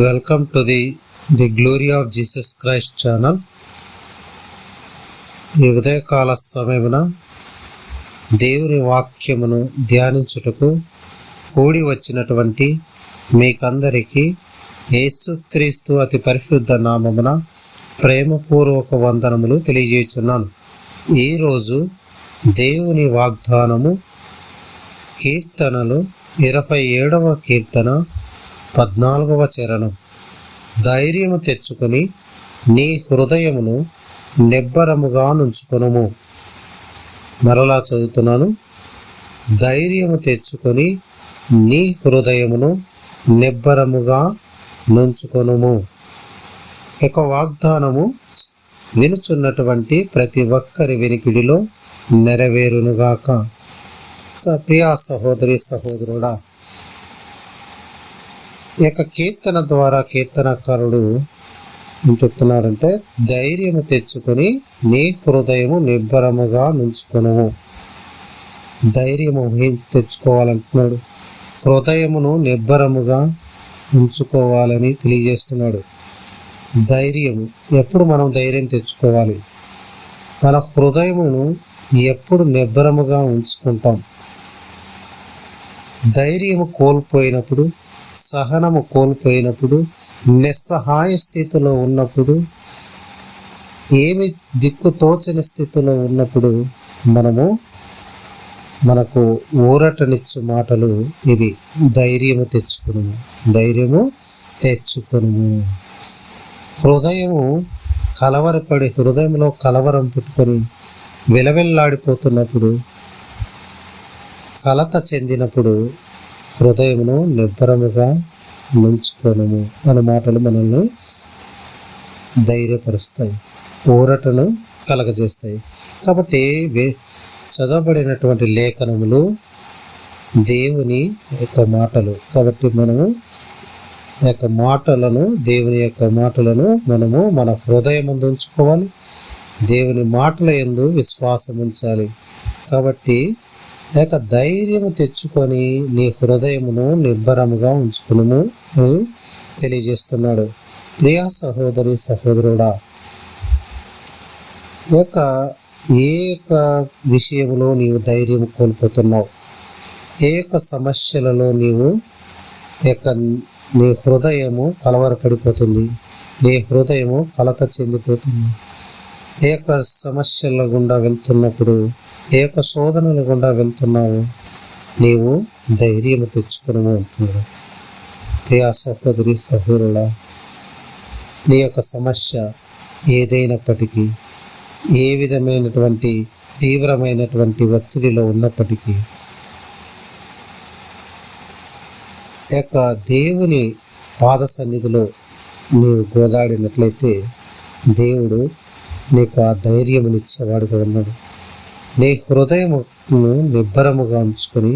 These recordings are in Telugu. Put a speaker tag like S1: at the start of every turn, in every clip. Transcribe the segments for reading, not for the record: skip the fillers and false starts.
S1: Welcome to the glory of Jesus Christ channel. ఈ ఉదయకాల సమయమున దేవుని వాక్యమును ధ్యానించుటకు కూడి వచ్చినటువంటి మీకందరికీ యేసుక్రీస్తు అతి పరిశుద్ధ నామమున ప్రేమపూర్వక వందనములు తెలియజేస్తున్నాను. ఈరోజు దేవుని వాగ్దానము కీర్తనలు 27వ కీర్తన 14వ చరణం. ధైర్యము తెచ్చుకొని నీ హృదయమును నిబ్బరముగా నుంచుకొనుము. మరలా చదువుతున్నాను. ధైర్యము తెచ్చుకొని నీ హృదయమును నిబ్బరముగా నుంచుకొనుము. ఒక వాగ్దానము వినుచున్నటువంటి ప్రతి ఒక్కరి వినికిడిలో నెరవేరునుగాక. ప్రియా సహోదరి సహోదరుడా, ఈ యొక్క కీర్తన ద్వారా కీర్తనకారుడు ఏం చెప్తున్నాడంటే, ధైర్యము తెచ్చుకొని నీ హృదయము నిబ్బరముగా నుంచుకొనుము. ధైర్యము తెచ్చుకోవాలంటున్నాడు. హృదయమును నిబ్బరముగా ఉంచుకోవాలని తెలియజేస్తున్నాడు. ధైర్యము ఎప్పుడు మనం ధైర్యం తెచ్చుకోవాలి? మన హృదయమును ఎప్పుడు నిబ్బరముగా ఉంచుకుంటాం? ధైర్యము కోల్పోయినప్పుడు, సహనము కోల్పోయినప్పుడు, నిస్సహాయ స్థితిలో ఉన్నప్పుడు, ఏమి దిక్కు తోచని స్థితిలో ఉన్నప్పుడు మనకు ఊరటనిచ్చు మాటలు ఇవి. ధైర్యము తెచ్చుకును, ధైర్యము తెచ్చుకును. హృదయము కలవరపడి, హృదయంలో కలవరం పెట్టుకొని విలవిల్లాడిపోతున్నప్పుడు, కలత చెందినప్పుడు హృదయమును నిబ్బరముగా నుంచుకొనుము అనే మాటలు మనల్ని ధైర్యపరుస్తాయి, ఊరటను కలగజేస్తాయి. కాబట్టి చదవబడినటువంటి లేఖనములు దేవుని యొక్క మాటలు. కాబట్టి మనము యొక్క మాటలను, దేవుని యొక్క మాటలను మనము మన హృదయమందు ఉంచుకోవాలి. దేవుని మాటల యందు విశ్వాసం ఉంచాలి. కాబట్టి యొక్క ధైర్యము తెచ్చుకొని నీ హృదయమును నిబ్బరముగా ఉంచుకును అని తెలియజేస్తున్నాడు. ప్రియా సహోదరి సహోదరుడా, ఏ యొక్క విషయంలో నీవు ధైర్యం కోల్పోతున్నావు? ఏ యొక్క సమస్యలలో నీ హృదయము కలవరపడిపోతుంది, నీ హృదయము కలత చెందిపోతుంది? ఏ యొక్క సమస్యల గుండా వెళ్తున్నప్పుడు, ఏ యొక్క శోధనల గుండా వెళ్తున్నావు? నీవు ధైర్యము తెచ్చుకును అంటున్నాడు. ప్రియా సహోదరి సహోదరుడా, నీ యొక్క సమస్య ఏదైనప్పటికీ, ఏ విధమైనటువంటి తీవ్రమైనటువంటి ఒత్తిడిలో ఉన్నప్పటికీ, యొక్క దేవుని పాద సన్నిధిలో నీవు గోజాడినట్లయితే దేవుడు నీకు ఆ ధైర్యమునిచ్చేవాడుగా ఉన్నాడు. నీ హృదయమును నిబ్బరముగా ఉంచుకొని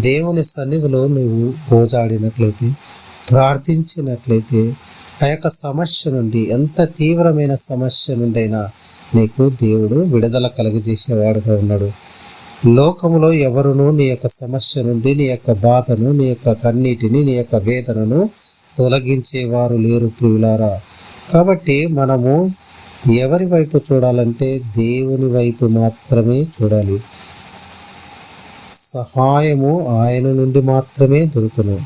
S1: దేవుని సన్నిధిలో నువ్వు గోజాడినట్లయితే, ప్రార్థించినట్లయితే, ఆ యొక్క సమస్య నుండి, ఎంత తీవ్రమైన సమస్య నుండైనా నీకు దేవుడు విడుదల కలుగజేసేవాడుగా ఉన్నాడు. లోకములో ఎవరునూ నీ యొక్క సమస్య నుండి, నీ యొక్క బాధను, నీ యొక్క కన్నీటిని, నీ యొక్క వేదనను తొలగించేవారు లేరు ప్రియులారా. కాబట్టి మనము ఎవరి వైపు చూడాలంటే దేవుని వైపు మాత్రమే చూడాలి. సహాయము ఆయన నుండి మాత్రమే దొరుకును.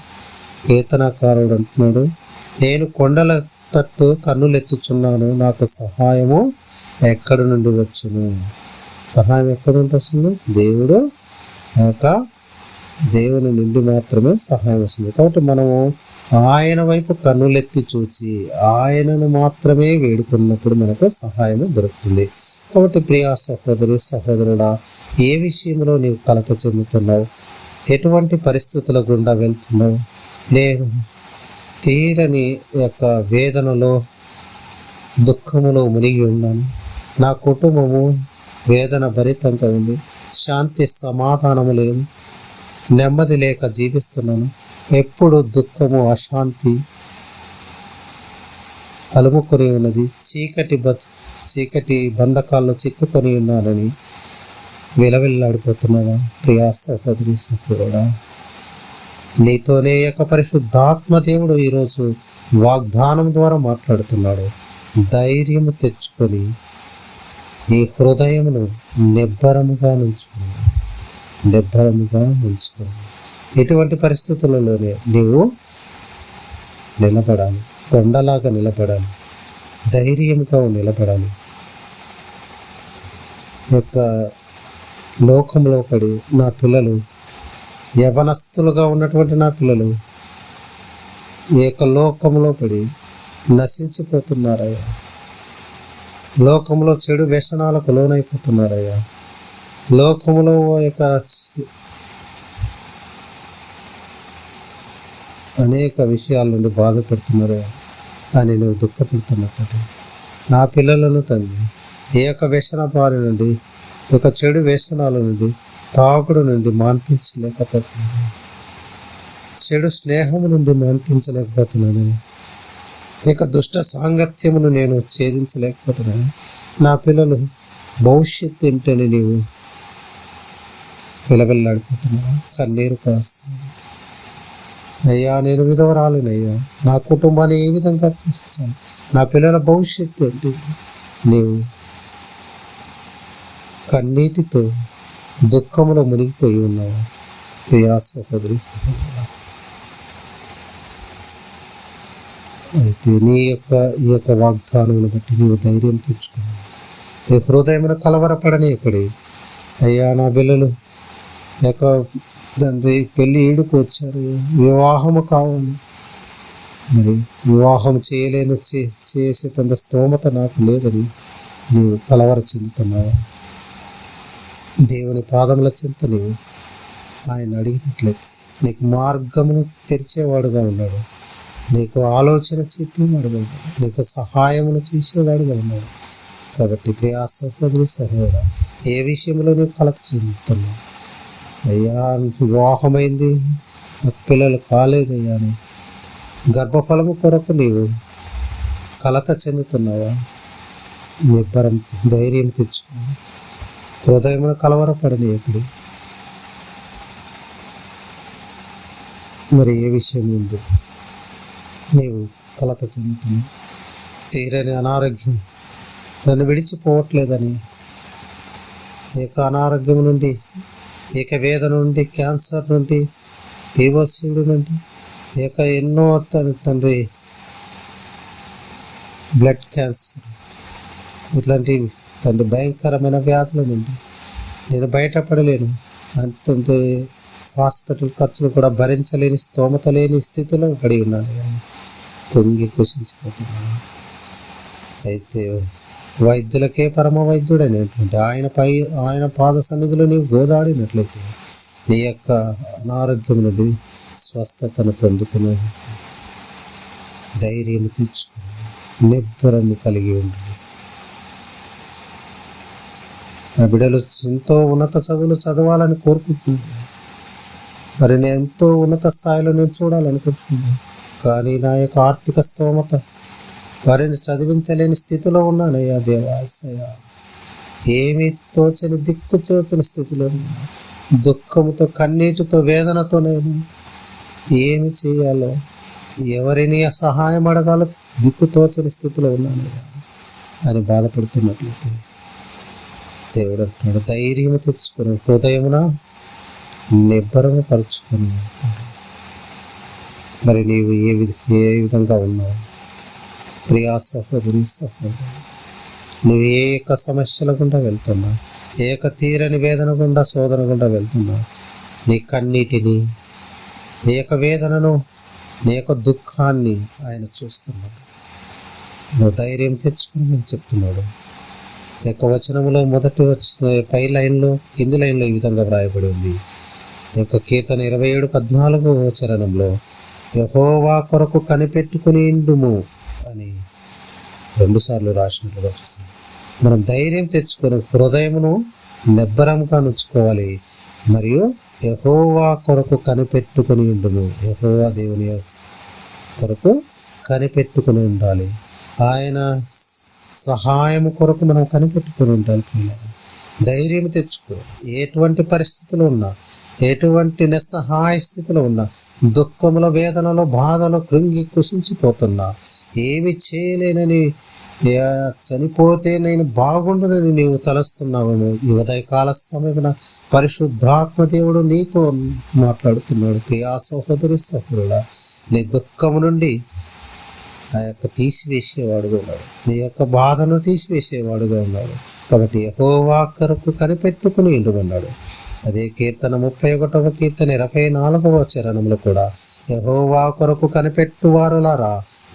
S1: కీర్తనకారుడు అంటున్నాడు, నేను కొండల తట్టు కన్నులెత్తుచున్నాను, నాకు సహాయము ఎక్కడి నుండి వచ్చును? సహాయం ఎక్కడి నుండి వస్తుంది? దేవుని నుండి మాత్రమే సహాయం వస్తుంది. కాబట్టి మనము ఆయన వైపు కన్నులెత్తి చూచి ఆయనను మాత్రమే వేడుకున్నప్పుడు మనకు సహాయము దొరుకుతుంది. కాబట్టి ప్రియా సహోదరి సహోదరుడా, ఏ విషయంలో నీవు కలత చెందుతున్నావు? ఎటువంటి పరిస్థితుల గుండా వెళ్తున్నావు? నేను తీరని యొక్క వేదనలో, దుఃఖములో మునిగి ఉన్నాను, నా కుటుంబము వేదన భరితంగా ఉంది, శాంతి సమాధానము లేదు, నెమ్మది లేక జీవిస్తున్నాను, ఎప్పుడు దుఃఖము అశాంతి అలుముకొని ఉన్నది, చీకటి బంధకాల్లో చిక్కుకొని ఉన్నానని విలవిల్లాడిపోతున్నావా? ప్రియా సహోదరి సహోదరుడా, నీతోనే యొక్క పరిశుద్ధాత్మ దేవుడు ఈరోజు వాగ్దానం ద్వారా మాట్లాడుతున్నాడు. ధైర్యము తెచ్చుకొని నీ హృదయమును నిబ్బరముగా ఉంచుకొని ఎటువంటి పరిస్థితులలోనే నీవు నిలబడాలి. కొండలాగా నిలబడాలి, ధైర్యంగా నిలబడాలి. యొక్క లోకంలో పడి నా పిల్లలు, యవనస్తులుగా ఉన్నటువంటి నా పిల్లలు ఈ యొక్క లోకంలో పడి నశించిపోతున్నారయ్యా. లోకంలో చెడు వ్యసనాలకు లోనైపోతున్నారయ్యా. లోకంలో యొక్క అనేక విషయాల నుండి బాధపడుతున్నారు అని నువ్వు దుఃఖపడుతున్నట్లయితే నా పిల్లలను తండ్రి ఏ యొక్క వ్యసన బారి నుండి, ఒక చెడు వ్యసనాల నుండి, తాగుడు నుండి మాన్పించలేకపోతున్నాను, చెడు స్నేహము నుండి మాన్పించలేకపోతున్నాను, ఇక దుష్ట సాంగత్యమును నేను ఛేదించలేకపోతున్నాను. నా పిల్లలు భవిష్యత్తు ఏమిటని నీవు పిలవెల్లాడిపోతున్నావా? కన్నీరు కాస్తున్నాను అయ్యా. నేను విధవరాలినయ్యా. నా కుటుంబాన్ని ఏ విధంగా పోషించాలి? నా పిల్లల భవిష్యత్తు ఏంటి? నీవు కన్నీటితో దుఃఖంలో మునిగిపోయి ఉన్నావా? ప్రియా సహోదరి సహోదరుడా, అయితే ఈ యొక్క వాగ్దానమును బట్టి నీవు ధైర్యం తెచ్చుకున్నావు. నీ హృదయమును కలవరపడనీయకుడి అయ్యా. నా పిల్లలు యొక్క తండ్రి పెళ్ళి ఈడుకు వచ్చారు, వివాహము కావాలి, మరి వివాహం చేసే తండ్రి స్తోమత నాకు లేదని నీవు కలవర చెందుతున్నావా? దేవుని పాదముల చెంత నీవు ఆయన అడిగినట్లయితే నీకు మార్గమును తెరిచేవాడుగా ఉన్నాడు, నీకు ఆలోచన చెప్పేవాడుగా ఉన్నాడు, నీకు సహాయమును చేసేవాడుగా ఉన్నాడు. కాబట్టి ప్రియా సహోదరి సహోదరుడా, ఏ విషయంలో నీవు కలత చెందుతున్నావు? అయ్యా వివాహమైంది, నాకు పిల్లలు కాలేదయ్యా అని గర్భఫలము కొరకు నీవు కలత చెందుతున్నావా? నిబ్బరం ధైర్యం తెచ్చుకుని హృదయమును కలవరపడనీయకుడి. మరి ఏ విషయం ముందు నీవు కలత చెందుతున్నావు? తీరని అనారోగ్యం నన్ను విడిచిపోవట్లేదని, ఏక అనారోగ్యం నుండి, ఏక వేదన నుండి, క్యాన్సర్ నుండి, పీఓసీడు నుండి, ఏక ఎన్నో తండ్రి బ్లడ్ క్యాన్సర్, ఇట్లాంటి తండ్రి భయంకరమైన వ్యాధుల నుండి నేను బయటపడలేను, అంత హాస్పిటల్ ఖర్చులు కూడా భరించలేని స్తోమత లేని స్థితిలో పడి ఉన్నాను అని పొంగి కుషించిపోతున్నాను. అయితే వైద్యులకే పరమ వైద్యుడైనటువంటి ఆయన పాద సన్నిధిలో నీవు గోదాడినట్లయితే నీ యొక్క అనారోగ్యం నుండి స్వస్థతను పొందుకుని ధైర్యం తెచ్చుకుని నిబ్బరము కలిగి ఉంటుంది. నా బిడ్డలు ఎంతో ఉన్నత చదువులు చదవాలని కోరుకుంటున్నాను, మరి నేను ఎంతో ఉన్నత స్థాయిలో నేను చూడాలనుకుంటున్నాను, కానీ నా యొక్క ఆర్థిక స్తోమత వారిని చదివించలేని స్థితిలో ఉన్నానయ్యా. దేవాసయ్యా, ఏమీ తోచని దిక్కు తోచని స్థితిలో నేను దుఃఖంతో, కన్నీటితో, వేదనతో నేను ఏమి చేయాలో, ఎవరిని సహాయం అడగాలో దిక్కు తోచని స్థితిలో ఉన్నానయ్యా అని బాధపడుతున్నట్లయితే దేవుడు అంటున్నాడు, ధైర్యం తెచ్చుకుని హృదయమున నిబ్బరము పరుచుకుని. మరి నీవు ఏ విధంగా ఉన్నావు ప్రియా సహోదరి సహోదరు? నువ్వు ఏ యొక్క సమస్యల గుండా వెళ్తున్నా, ఏ యొక్క తీరని వేదన గుండా, శోధన గుండా వెళ్తున్నా, నీ కన్నీటిని, నీ యొక్క వేదనను, నీ యొక్క దుఃఖాన్ని ఆయన చూస్తున్నాడు. నువ్వు ధైర్యం తెచ్చుకుని నేను చెప్తున్నాడు. యొక్క వచనంలో మొదటి పై లైన్లో, కింది లైన్లో ఈ విధంగా వ్రాయబడి ఉంది. యొక్క కీర్తన 27:14 చరణంలో యెహోవా కొరకు కనిపెట్టుకుని ఇండుము అని 2 సార్లు రాసినట్లుగా చూస్తాం. మనం ధైర్యం తెచ్చుకొని హృదయమును నిబ్బరంగా ఉంచుకోవాలి. మరియు యెహోవా కొరకు కనిపెట్టుకుని ఉండుము. యెహోవా దేవుని కొరకు కనిపెట్టుకుని ఉండాలి. ఆయన సహాయం కొరకు మనం కనిపెట్టుకుని ఉండాలి పిల్లలు. ధైర్యం తెచ్చుకో. ఎటువంటి పరిస్థితులు ఉన్నా, ఎటువంటి నిస్సహాయ స్థితిలో ఉన్నా, దుఃఖముల, వేదనలో, బాధలో కృంగి కృషించిపోతున్నా, ఏమి చేయలేనని, చనిపోతే నేను బాగుండునని నీవు తలస్తున్నావేమో, ఈ ఉదయకాల సమయమున పరిశుద్ధాత్మ దేవుడు నీతో మాట్లాడుతున్నాడు. ప్రియా సహోదరి సహోదరుడా, నీ దుఃఖము నుండి తీసివేసేవాడుగా ఉన్నాడు. నీ యొక్క బాధను తీసివేసేవాడుగా ఉన్నాడు. కాబట్టి యెహోవా కొరకు కనిపెట్టుకుని ఉండమన్నాడు. అదే కీర్తన 31వ కీర్తన 24వ చరణంలో కూడా, యెహోవా కొరకు కనిపెట్టువారులారా,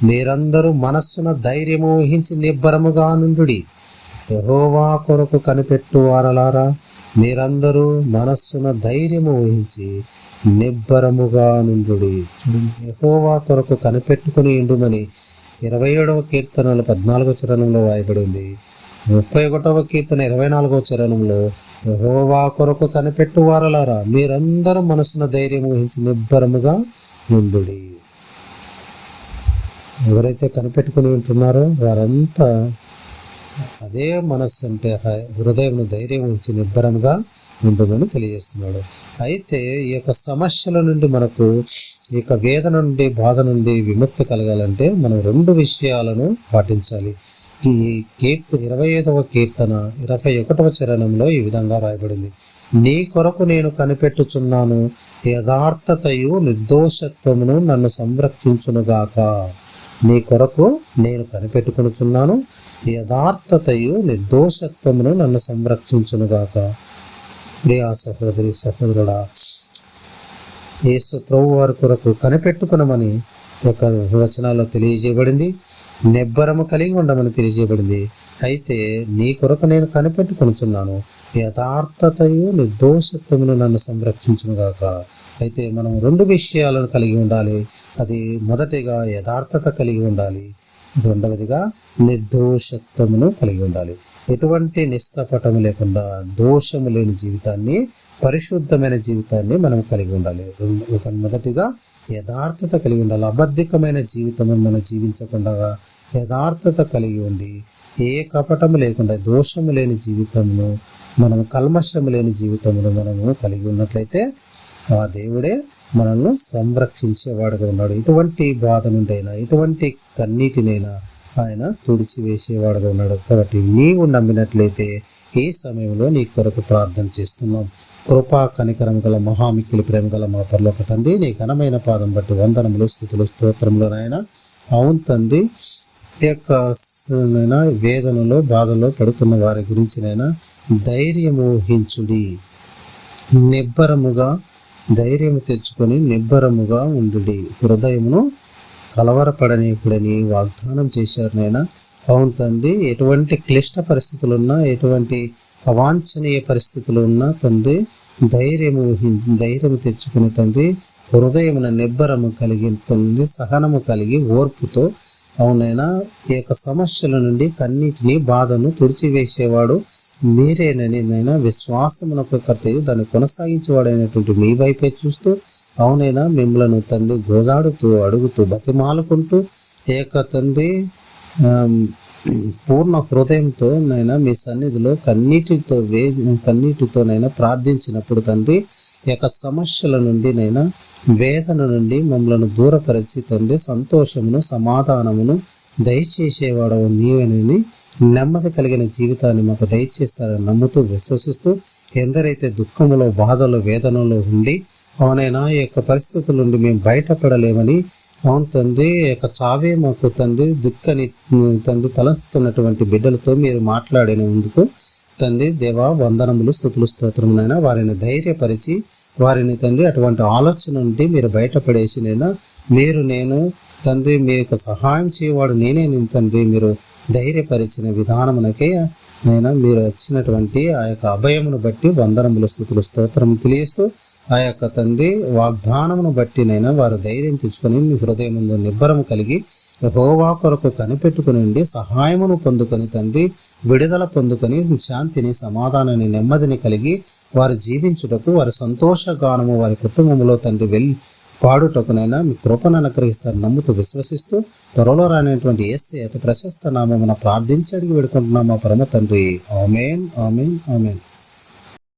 S1: మీరందరూ మనస్సున ధైర్యము వహించి నిబ్బరముగా నుండుడి. యెహోవా కొరకు కనిపెట్టువారులారా, మీరందరూ మనస్సున ధైర్యము వహించి నిబ్బరముగా నుండుడి. యెహోవా కొరకు కనిపెట్టుకుని ఉండుమని 27వ కీర్తనలు 14వ చరణంలో రాయబడింది. 31వ కీర్తన 24వ చరణంలో, యెహోవా కొరకు కనిపెట్టువారులారా, మీరందరూ మనసున ధైర్యం వహించి నిబ్బరముగా నుండుడి. ఎవరైతే కనిపెట్టుకుని ఉంటున్నారో వారంతా అదే మనస్సు అంటే హృదయం ధైర్యం ఉంచి నిబ్బరంగా ఉండమని తెలియజేస్తున్నాడు. అయితే ఈ యొక్క సమస్యల నుండి మనకు, ఈ యొక్క వేదన నుండి, బాధ నుండి విముక్తి కలగాలంటే మనం 2 విషయాలను పాటించాలి. ఈ 25వ కీర్తన 21వ చరణంలో ఈ విధంగా రాయబడింది: నీ కొరకు నేను కనిపెట్టుచున్నాను, యథార్థతయు నిర్దోషత్వమును నన్ను సంరక్షించునుగాక. నీ కొరకు నేను కనిపెట్టుకొనుచున్నాను, యథార్థతయు నిర్దోషత్వమును నన్ను సంరక్షించునుగాక. ప్రియా సహోదరి సహోదరుడా, యేసు ప్రభు వారి కొరకు కనిపెట్టుకునమని యొక్క వచనాల్లో తెలియజేయబడింది. నిబ్బరము కలిగి ఉండమని తెలియజేయబడింది. అయితే నీ కొరకు నేను కనిపెట్టుకొనుచున్నాను, యథార్థతయు నిర్దోషత్వమును నన్ను సంరక్షించునుగాక. అయితే మనం 2 విషయాలను కలిగి ఉండాలి. అది మొదటిగా యథార్థత కలిగి ఉండాలి, రెండవదిగా నిర్దోషత్వమును కలిగి ఉండాలి. ఎటువంటి నిష్కపటము లేకుండా దోషము లేని జీవితాన్ని, పరిశుద్ధమైన జీవితాన్ని మనం కలిగి ఉండాలి. మొదటిగా యథార్థత కలిగి ఉండాలి. అబద్ధికమైన జీవితము మనం జీవించకుండా యథార్థత కలిగి ఉండి, ఏ కపటము లేకుండా దోషము లేని జీవితమును, మనం కల్మషము లేని జీవితమును మనము కలిగి ఉన్నట్లయితే ఆ దేవుడే మనల్ని సంరక్షించేవాడుగా ఉన్నాడు. ఎటువంటి బాధ నుండైనా, ఎటువంటి కన్నీటినైనా ఆయన తుడిచివేసేవాడుగా ఉన్నాడు. కాబట్టి నీవు నమ్మినట్లయితే ఈ సమయంలో నీ కొరకు ప్రార్థన చేస్తున్నాం. కృపా కనికరం గల మహామిక్కిలి ప్రేమ గల మా పరలోక తండ్రి, నీ ఘనమైన పాదం బట్టి వందనములు, స్తుతులు, స్తోత్రములు నాయన. అవును తండ్రి, ఈ యొక్క వేదనలో, బాధలో పడుతున్న వారి గురించినైనా ధైర్యము వహించుడి, నిబ్బరముగా ధైర్యం తెచ్చుకొని నిబ్బరముగా ఉండుడి, హృదయమును కలవరపడనీయకుడని వాగ్దానం చేశారు నాయన. అవును తండ్రి, ఎటువంటి క్లిష్ట పరిస్థితులు ఉన్నా, ఎటువంటి అవాంఛనీయ పరిస్థితులు ఉన్నా తండ్రి, ధైర్యము తెచ్చుకుని తండ్రి, హృదయమున నిబ్బరము కలిగి తండ్రి, సహనము కలిగి ఓర్పుతో అవునైనా ఈ యొక్క సమస్యల నుండి కన్నీటిని, బాధను తుడిచివేసేవాడు మీరేనని నైనా విశ్వాసమునకు కర్తయు దాన్ని కొనసాగించేవాడైనటువంటి మీ వైపే చూస్తూ అవునైనా మిమ్మలను తండ్రి గోజాడుతూ, అడుగుతూ, బతిమాలుకుంటూ ఏక తండ్రి పూర్ణ హృదయంతో నైనా మీ సన్నిధిలో కన్నీటితోనైనా ప్రార్థించినప్పుడు తండ్రి, ఈ యొక్క సమస్యల నుండి నైనా, వేదన నుండి మమ్మల్ని దూరపరిచి తండ్రి సంతోషమును, సమాధానమును దయచేసేవాడవు నీవేనని, నెమ్మది కలిగిన జీవితాన్ని మాకు దయచేస్తారని నమ్ముతూ, విశ్వసిస్తూ, ఎందరైతే దుఃఖములో, బాధలో, వేదనలో ఉండి అవునైనా ఈ యొక్క పరిస్థితుల నుండి మేము బయటపడలేమని, అవును తండ్రి, ఈ యొక్క చావే మాకు తండ్రి దుఃఖని తండ్రి తలస్తున్నటువంటి బిడ్డలతో మీరు మాట్లాడిన ముందుకు తండ్రి దేవా వందనములు, స్తుతులు, స్తోత్రమునైనా వారిని ధైర్యపరిచి, వారిని తండ్రి అటువంటి ఆలోచన నుండి మీరు బయటపడేసినైనా, నేను తండ్రి మీ యొక్క సహాయం చేయవాడు నేనే తండ్రి, మీరు ధైర్యపరిచిన విధానమునకే నైనా మీరు వచ్చినటువంటి ఆ యొక్క అభయమును బట్టి వందనములు, స్తుతులు, స్తోత్రం తెలియస్తూ, ఆ యొక్క తండ్రి వాగ్దానమును బట్టి నైనా వారు ధైర్యం తెచ్చుకొని మీ హృదయములో నిబ్బరము కలిగి యెహోవా కొరకు కనిపెట్టుకుని ఉండి సహాయమును పొందుకొని తండ్రి విడుదల పొందుకొని శాంతిని, సమాధానాన్ని, నెమ్మదిని కలిగి వారు జీవించుటకు, వారి సంతోషగానము వారి కుటుంబంలో తండ్రి పాడుటకునైనా మీ కృపను అనుగ్రహిస్తారు నమ్ముతూ, విశ్వసిస్తూ త్వరలో రానటువంటి అయినటువంటి యేసయ్య అతి ప్రశస్త నామమున ప్రార్థించి అడిగి వేడుకుంటున్నాం మా పరమ తండ్రి. ఆమేన్, ఆమేన్, ఆమేన్.